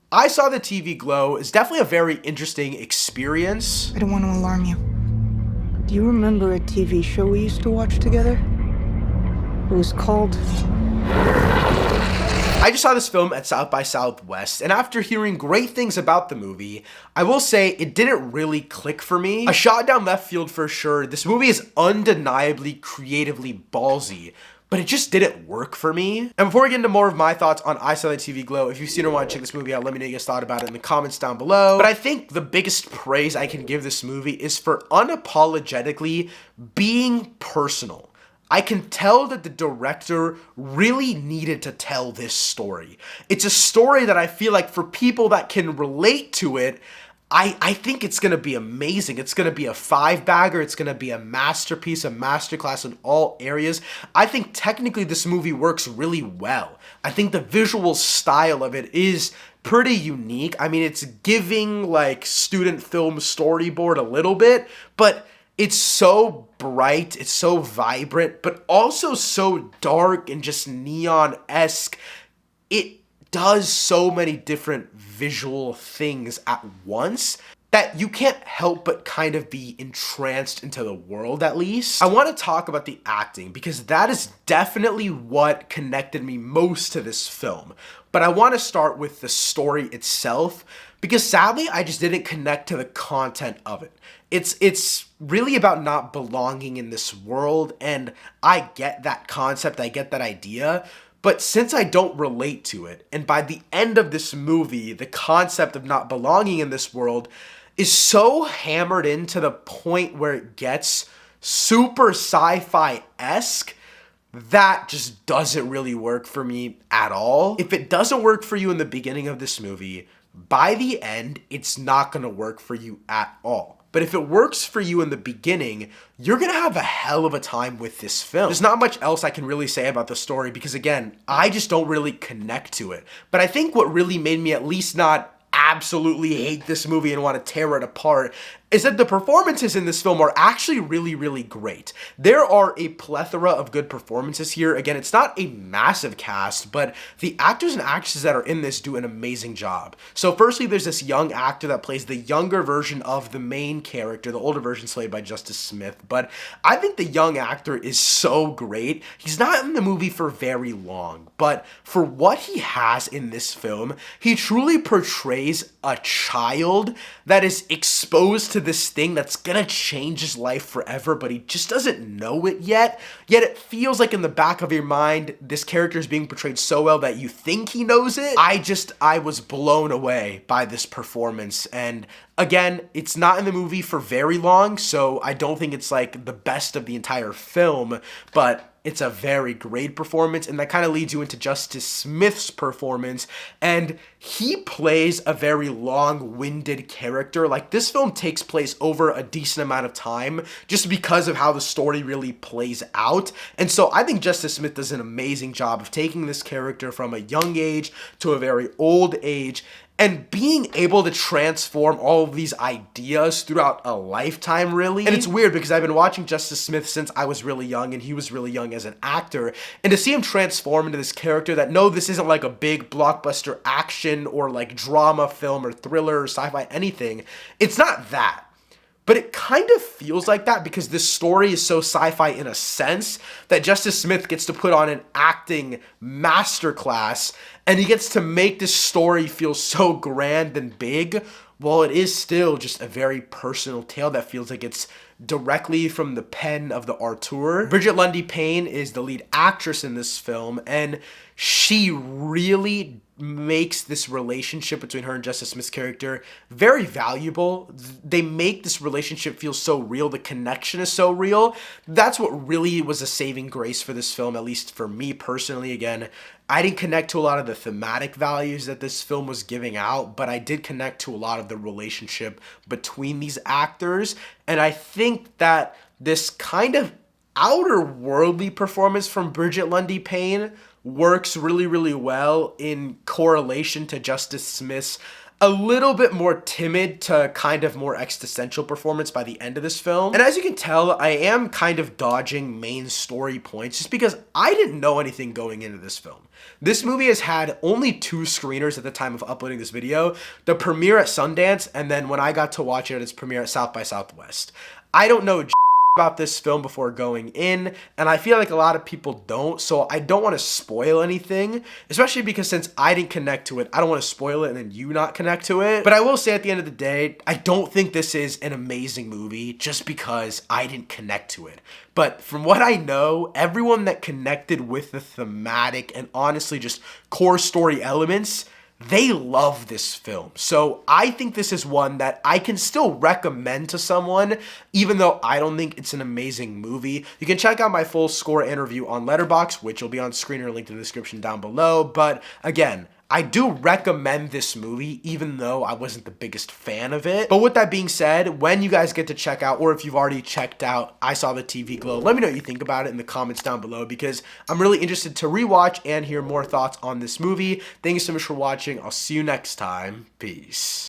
I Saw the TV Glow is definitely a very interesting experience. I don't want to alarm you. Do you remember a TV show we used to watch together? It was called... I just saw this film at South by Southwest, and after hearing great things about the movie, I will say it didn't really click for me. A shot down left field for sure. This movie is undeniably creatively ballsy, but it just didn't work for me. And before we get into more of my thoughts on I Saw the TV Glow, if you've seen or want to check this movie out, let me know what you guys thought about it in the comments down below. But I think the biggest praise I can give this movie is for unapologetically being personal. I can tell that the director really needed to tell this story. It's a story that I feel like for people that can relate to it, I think it's going to be amazing. It's going to be a 5-bagger. It's going to be a masterpiece, a masterclass in all areas. I think technically this movie works really well. I think the visual style of it is pretty unique. I mean, it's giving like student film storyboard a little bit, but it's so bright, it's so vibrant, but also so dark and just neon-esque. It does so many different visual things at once that you can't help but kind of be entranced into the world, at least. I want to talk about the acting because that is definitely what connected me most to this film. But I want to start with the story itself because sadly, I just didn't connect to the content of it. It's really about not belonging in this world, and I get that concept, I get that idea, but since I don't relate to it, and by the end of this movie, the concept of not belonging in this world is so hammered in to the point where it gets super sci-fi-esque, that just doesn't really work for me at all. If it doesn't work for you in the beginning of this movie, by the end, it's not gonna work for you at all. But if it works for you in the beginning, you're gonna have a hell of a time with this film. There's not much else I can really say about the story because again, I just don't really connect to it. But I think what really made me at least not absolutely hate this movie and want to tear it apart is that the performances in this film are actually really, really great. There are a plethora of good performances here. Again, it's not a massive cast, but the actors and actresses that are in this do an amazing job. So firstly, there's this young actor that plays the younger version of the main character, the older version played by Justice Smith, but I think the young actor is so great. He's not in the movie for very long, but for what he has in this film, he truly portrays a child that is exposed to this thing that's gonna change his life forever, but he just doesn't know it yet. Yet it feels like in the back of your mind, this character is being portrayed so well that you think he knows it. I was blown away by this performance. And again, it's not in the movie for very long, so I don't think it's like the best of the entire film, but it's a very great performance, and that kind of leads you into Justice Smith's performance, and he plays a very long-winded character. Like, this film takes place over a decent amount of time just because of how the story really plays out, and so I think Justice Smith does an amazing job of taking this character from a young age to a very old age, and being able to transform all of these ideas throughout a lifetime, really. And it's weird because I've been watching Justice Smith since I was really young and he was really young as an actor. And to see him transform into this character that, no, this isn't like a big blockbuster action or like drama film or thriller or sci-fi anything. It's not that. But it kind of feels like that because this story is so sci-fi in a sense that Justice Smith gets to put on an acting masterclass and he gets to make this story feel so grand and big while it is still just a very personal tale that feels like it's directly from the pen of the auteur. Bridget Lundy Payne is the lead actress in this film, and she really makes this relationship between her and Justice Smith's character very valuable. They make this relationship feel so real. The connection is so real. That's what really was a saving grace for this film, at least for me personally. Again, I didn't connect to a lot of the thematic values that this film was giving out, but I did connect to a lot of the relationship between these actors. And I think that this kind of outer worldly performance from Bridget Lundy Payne works really, really well in correlation to Justice Smith's a little bit more timid to kind of more existential performance by the end of this film. And as you can tell, I am kind of dodging main story points just because I didn't know anything going into this film. This movie has had only 2 screeners at the time of uploading this video, the premiere at Sundance, and then when I got to watch it at its premiere at South by Southwest. I don't know about this film before going in, and I feel like a lot of people don't, so I don't want to spoil anything, especially because since I didn't connect to it, I don't want to spoil it and then you not connect to it. But I will say at the end of the day, I don't think this is an amazing movie just because I didn't connect to it. But from what I know, everyone that connected with the thematic and honestly just core story elements, they love this film. So I think this is one that I can still recommend to someone, even though I don't think it's an amazing movie. You can check out my full score and review on Letterboxd, which will be on screen or linked in the description down below. But again, I do recommend this movie, even though I wasn't the biggest fan of it. But with that being said, when you guys get to check out, or if you've already checked out I Saw the TV Glow, let me know what you think about it in the comments down below, because I'm really interested to rewatch and hear more thoughts on this movie. Thank you so much for watching. I'll see you next time. Peace.